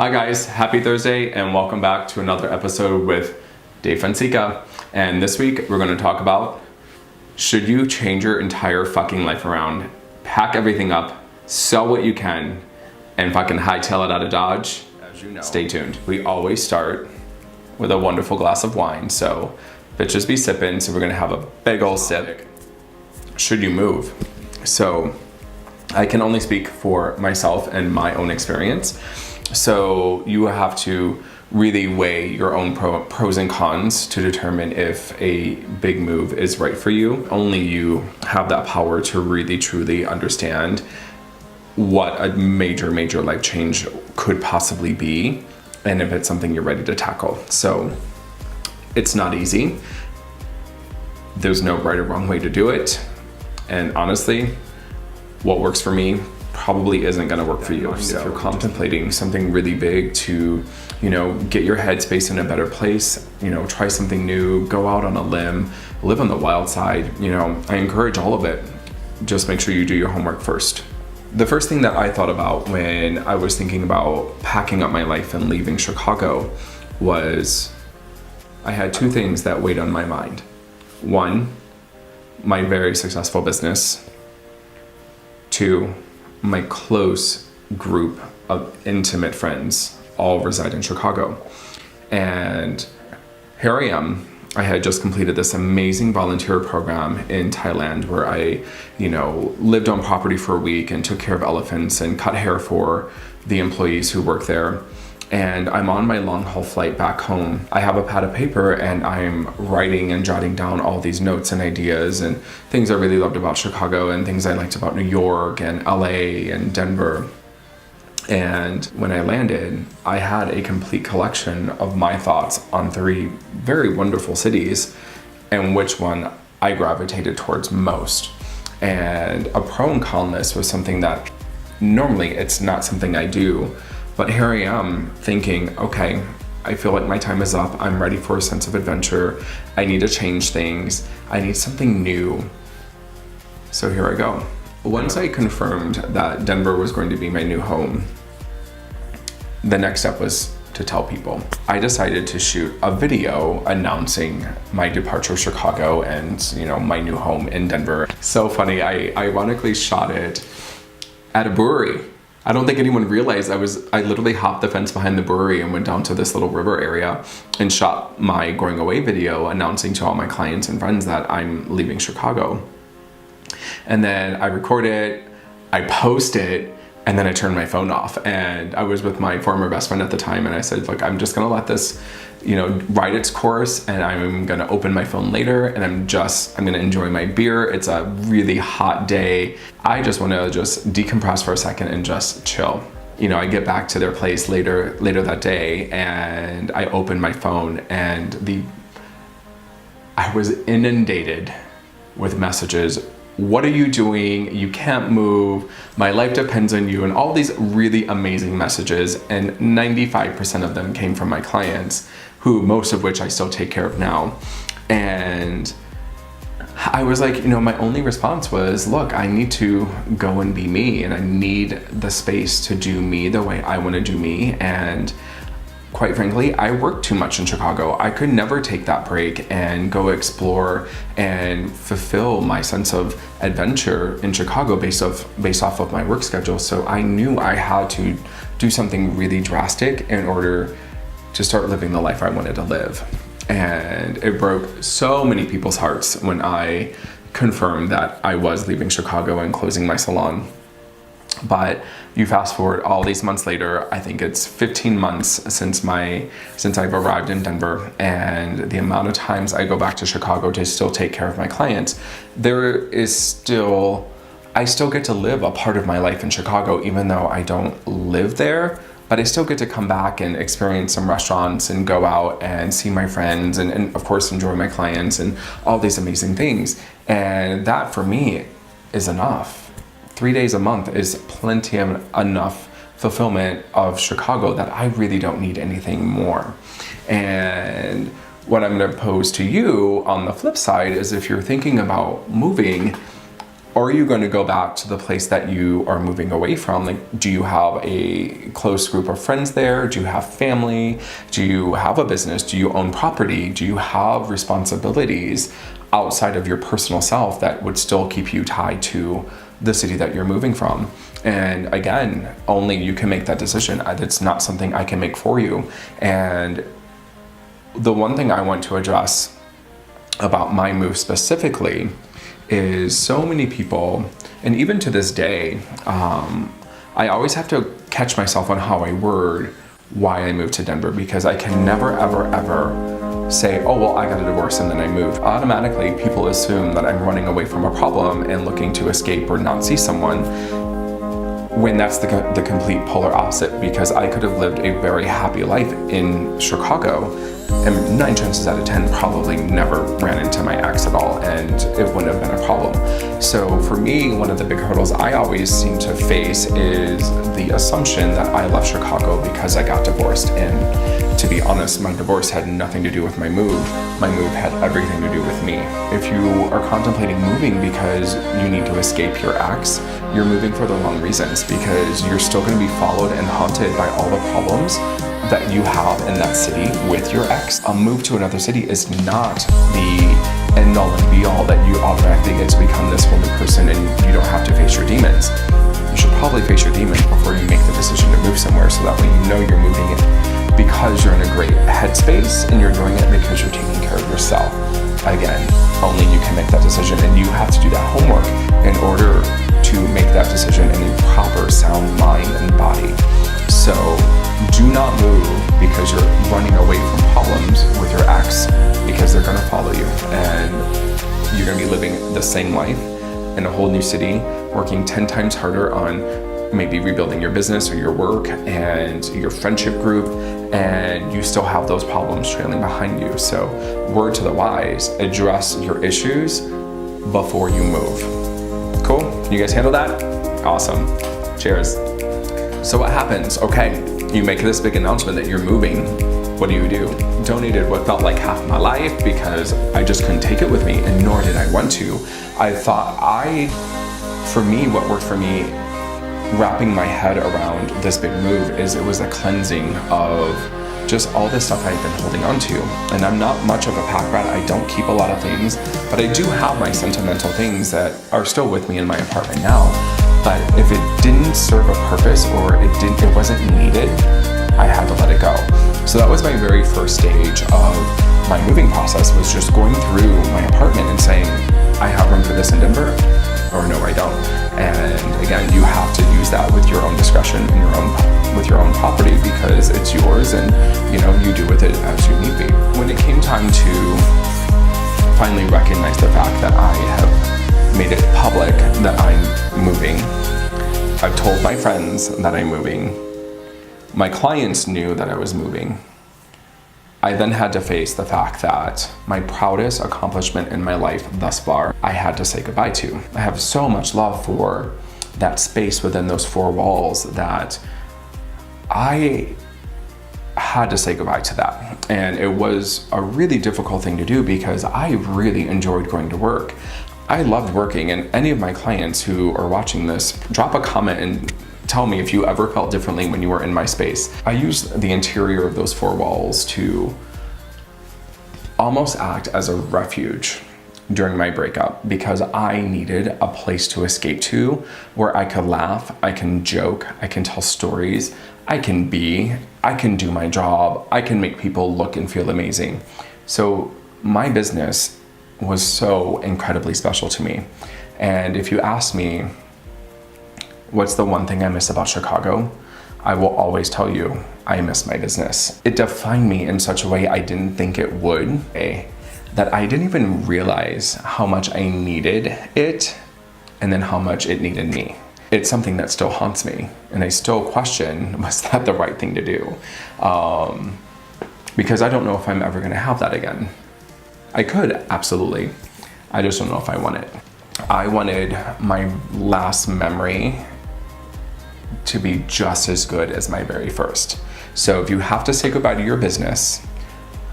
Hi guys, happy Thursday and welcome back to another episode with Dave Fonseca. And this week we're going to talk about, should you change your entire fucking life around, pack everything up, sell what you can, and fucking hightail it out of Dodge? As you know, stay tuned. We always start with a wonderful glass of wine, so bitches be sipping, so we're going to have a big ol' sip. Should you move? So I can only speak for myself and my own experience. So you have to really weigh your own pros and cons to determine if a big move is right for you. Only you have that power to really truly understand what a major life change could possibly be and if it's something you're ready to tackle. So it's not easy. There's no right or wrong way to do it. And honestly, what works for me probably isn't going to work for you. So if you're contemplating something really big to, get your headspace in a better place, try something new, go out on a limb, live on the wild side, I encourage all of it. Just make sure you do your homework first. The first thing that I thought about when I was thinking about packing up my life and leaving Chicago was I had two things that weighed on my mind. One, my very successful business. Two, my close group of intimate friends all reside in Chicago. And here I am. I had just completed this amazing volunteer program in Thailand where I, lived on property for a week and took care of elephants and cut hair for the employees who work there. And I'm on my long haul flight back home. I have a pad of paper and I'm writing and jotting down all these notes and ideas and things I really loved about Chicago and things I liked about New York and LA and Denver. And when I landed, I had a complete collection of my thoughts on three very wonderful cities and which one I gravitated towards most. And a pro and con list was something that normally it's not something I do. But here I am thinking, okay, I feel like my time is up. I'm ready for a sense of adventure. I need to change things. I need something new. So here I go. Once I confirmed that Denver was going to be my new home, the next step was to tell people. I decided to shoot a video announcing my departure from Chicago and, my new home in Denver. So funny, I ironically shot it at a brewery. I don't think anyone realized I literally hopped the fence behind the brewery and went down to this little river area and shot my going away video announcing to all my clients and friends that I'm leaving Chicago. And then I record it, I post it, and then I turned my phone off. And I was with my former best friend at the time and I said, look, I'm just gonna let this, ride its course and I'm gonna open my phone later and I'm gonna enjoy my beer. It's a really hot day. I just wanna decompress for a second and just chill. I get back to their place later that day and I open my phone and I was inundated with messages. What are you doing? You can't move. My life depends on you. And all these really amazing messages. And 95% of them came from my clients, most of which I still take care of now. And I was like, my only response was, look, I need to go and be me. And I need the space to do me the way I want to do me. And quite frankly, I work too much in Chicago. I could never take that break and go explore and fulfill my sense of adventure in Chicago based off of my work schedule. So I knew I had to do something really drastic in order to start living the life I wanted to live. And it broke so many people's hearts when I confirmed that I was leaving Chicago and closing my salon. But you fast forward all these months later, I think it's 15 months since I've arrived in Denver, and the amount of times I go back to Chicago to still take care of my clients, I still get to live a part of my life in Chicago, even though I don't live there, but I still get to come back and experience some restaurants and go out and see my friends and of course enjoy my clients and all these amazing things. And that for me is enough. 3 days a month is plenty of enough fulfillment of Chicago that I really don't need anything more. And what I'm going to pose to you on the flip side is if you're thinking about moving, Or are you going to go back to the place that you are moving away from? Like, do you have a close group of friends there? Do you have family? Do you have a business? Do you own property? Do you have responsibilities outside of your personal self that would still keep you tied to the city that you're moving from? And again, only you can make that decision. It's not something I can make for you. And the one thing I want to address about my move specifically is so many people, and even to this day, I always have to catch myself on how I word why I moved to Denver, because I can never, ever, ever say, oh, well, I got a divorce and then I moved. Automatically, people assume that I'm running away from a problem and looking to escape or not see someone, when that's the complete polar opposite, because I could have lived a very happy life in Chicago and 9 chances out of 10 probably never ran into my ex at all, and it wouldn't have been a problem. So for me, one of the big hurdles I always seem to face is the assumption that I left Chicago because I got divorced. And to be honest, my divorce had nothing to do with my move. My move had everything to do with me. If you are contemplating moving because you need to escape your ex, you're moving for the wrong reasons, because you're still going to be followed and haunted by all the problems that you have in that city with your ex. A move to another city is not the end all and be all that you automatically get to become this whole new person and you don't have to face your demons. You should probably face your demons before you make the decision to move somewhere, so that way you know you're moving it because you're in a great headspace and you're doing it because you're taking care of yourself. Again, only you can make that decision, and you have to do that homework in order to make that decision in a proper sound mind and body. So do not move because you're running away from problems with your ex, because they're gonna follow you and you're gonna be living the same life in a whole new city, working 10 times harder on maybe rebuilding your business or your work and your friendship group, and you still have those problems trailing behind you. So word to the wise, address your issues before you move. Cool? You guys handle that? Awesome. Cheers. So what happens? Okay, you make this big announcement that you're moving. What do? Donated what felt like half my life because I just couldn't take it with me, and nor did I want to. I thought for me, what worked for me, wrapping my head around this big move, is it was a cleansing of just all this stuff I've been holding on to. And I'm not much of a pack rat. I don't keep a lot of things, but I do have my sentimental things that are still with me in my apartment now. But if it didn't serve a purpose or it wasn't needed, I had to let it go. So that was my very first stage of my moving process, was just going through my apartment and saying, I have room for this in Denver, or no, I don't. And again, you have to use that with your own discretion and with your own property, because it's yours, and you do with it as you need be. When it came time to finally recognize the fact that I have made it public that I'm moving, I've told my friends that I'm moving. My clients knew that I was moving. I then had to face the fact that my proudest accomplishment in my life thus far, I had to say goodbye to. I have so much love for that space within those 4 walls that I had to say goodbye to that. And it was a really difficult thing to do because I really enjoyed going to work. I loved working, and any of my clients who are watching this, drop a comment and tell me if you ever felt differently when you were in my space. I used the interior of those 4 walls to almost act as a refuge during my breakup, because I needed a place to escape to where I could laugh, I can joke, I can tell stories, I can do my job, I can make people look and feel amazing. So my business was so incredibly special to me. And if you ask me, what's the one thing I miss about Chicago? I will always tell you, I miss my business. It defined me in such a way I didn't think it would, that I didn't even realize how much I needed it, and then how much it needed me. It's something that still haunts me, and I still question, was that the right thing to do? Because I don't know if I'm ever gonna have that again. I could, absolutely. I just don't know if I want it. I wanted my last memory to be just as good as my very first. So if you have to say goodbye to your business,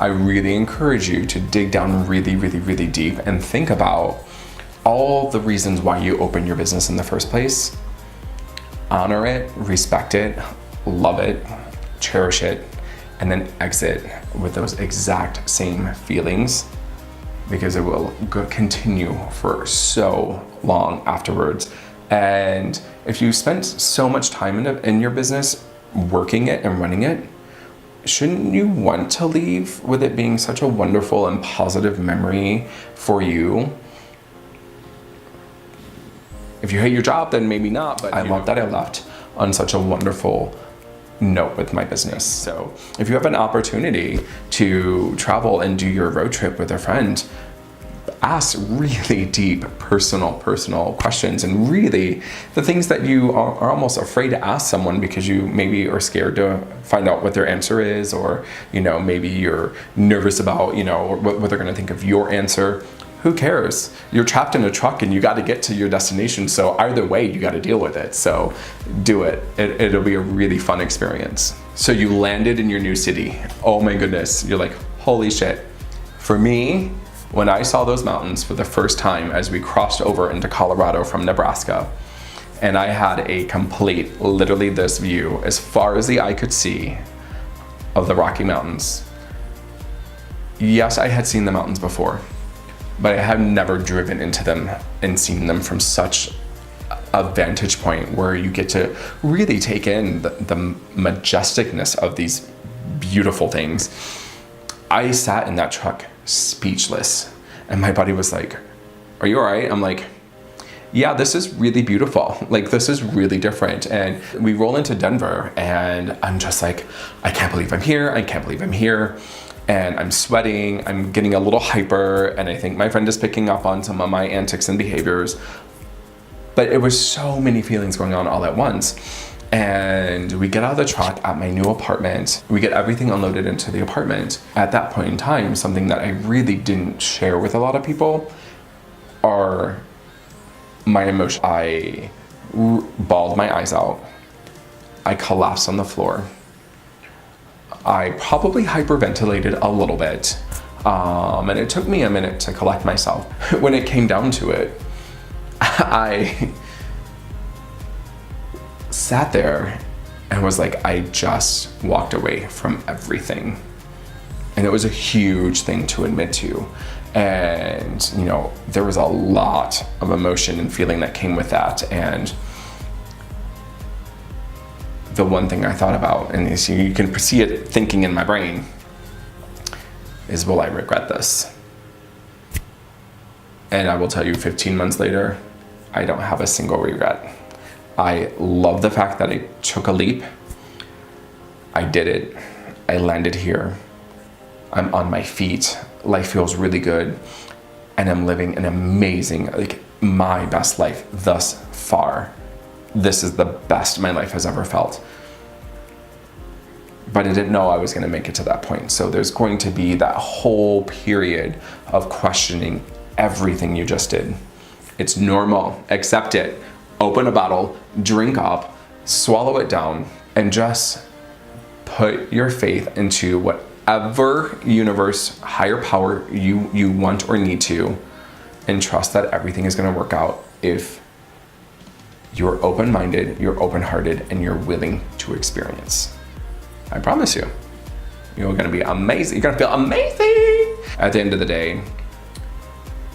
I really encourage you to dig down really, really, really deep and think about all the reasons why you opened your business in the first place. Honor it, respect it, love it, cherish it, and then exit with those exact same feelings, because it will continue for so long afterwards. And if you spent so much time in your business working it and running it, shouldn't you want to leave with it being such a wonderful and positive memory for you? If you hate your job, then maybe not, but I love that I left on such a wonderful note with my business. So if you have an opportunity to travel and do your road trip with a friend, ask really deep, personal questions, and really the things that you are almost afraid to ask someone because you maybe are scared to find out what their answer is, or, you know, maybe you're nervous about, you know, what they're gonna think of your answer. Who cares? You're trapped in a truck and you got to get to your destination. So either way, you got to deal with it. So do it. It'll be a really fun experience. So you landed in your new city. Oh my goodness. You're like, holy shit. For me, when I saw those mountains for the first time as we crossed over into Colorado from Nebraska, and I had a complete, literally this view as far as the eye could see of the Rocky Mountains. Yes, I had seen the mountains before, but I have never driven into them and seen them from such a vantage point where you get to really take in the majesticness of these beautiful things. I sat in that truck speechless, and my buddy was like, "Are you all right?" I'm like, "Yeah, this is really beautiful. Like, this is really different." And we roll into Denver and I'm just like, I can't believe I'm here. I can't believe I'm here. And I'm sweating, I'm getting a little hyper, and I think my friend is picking up on some of my antics and behaviors. But it was so many feelings going on all at once. And we get out of the truck at my new apartment. We get everything unloaded into the apartment. At that point in time, something that I really didn't share with a lot of people are my emotions. I bawled my eyes out. I collapsed on the floor. I probably hyperventilated a little bit, and it took me a minute to collect myself. When it came down to it, I sat there and was like, I just walked away from everything. And it was a huge thing to admit to. And, you know, there was a lot of emotion and feeling that came with that. And the one thing I thought about, and you can see it thinking in my brain, is, will I regret this? And I will tell you, 15 months later, I don't have a single regret. I love the fact that I took a leap. I did it. I landed here. I'm on my feet. Life feels really good. And I'm living an amazing, like, my best life thus far. This is the best my life has ever felt. But I didn't know I was going to make it to that point. So there's going to be that whole period of questioning everything you just did. It's normal. Accept it. Open a bottle, drink up, swallow it down, and just put your faith into whatever universe, higher power you want or need to, and trust that everything is going to work out if you're open-minded, you're open-hearted, and you're willing to experience. I promise you, you're gonna be amazing. You're gonna feel amazing. At the end of the day,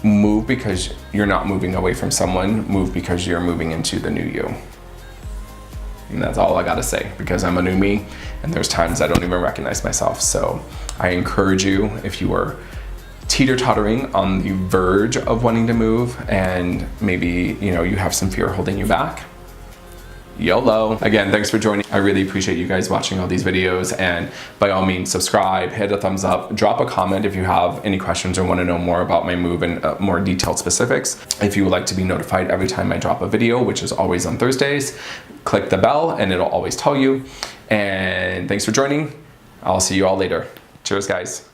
move because you're not moving away from someone. Move because you're moving into the new you. And that's all I gotta say, because I'm a new me, and there's times I don't even recognize myself. So I encourage you, if you are teeter-tottering on the verge of wanting to move, and maybe, you know, you have some fear holding you back, YOLO. Again, thanks for joining. I really appreciate you guys watching all these videos, and by all means, subscribe, hit a thumbs up, drop a comment if you have any questions or want to know more about my move and more detailed specifics. If you would like to be notified every time I drop a video, which is always on Thursdays, click the bell and it'll always tell you. And thanks for joining. I'll see you all later. Cheers, guys.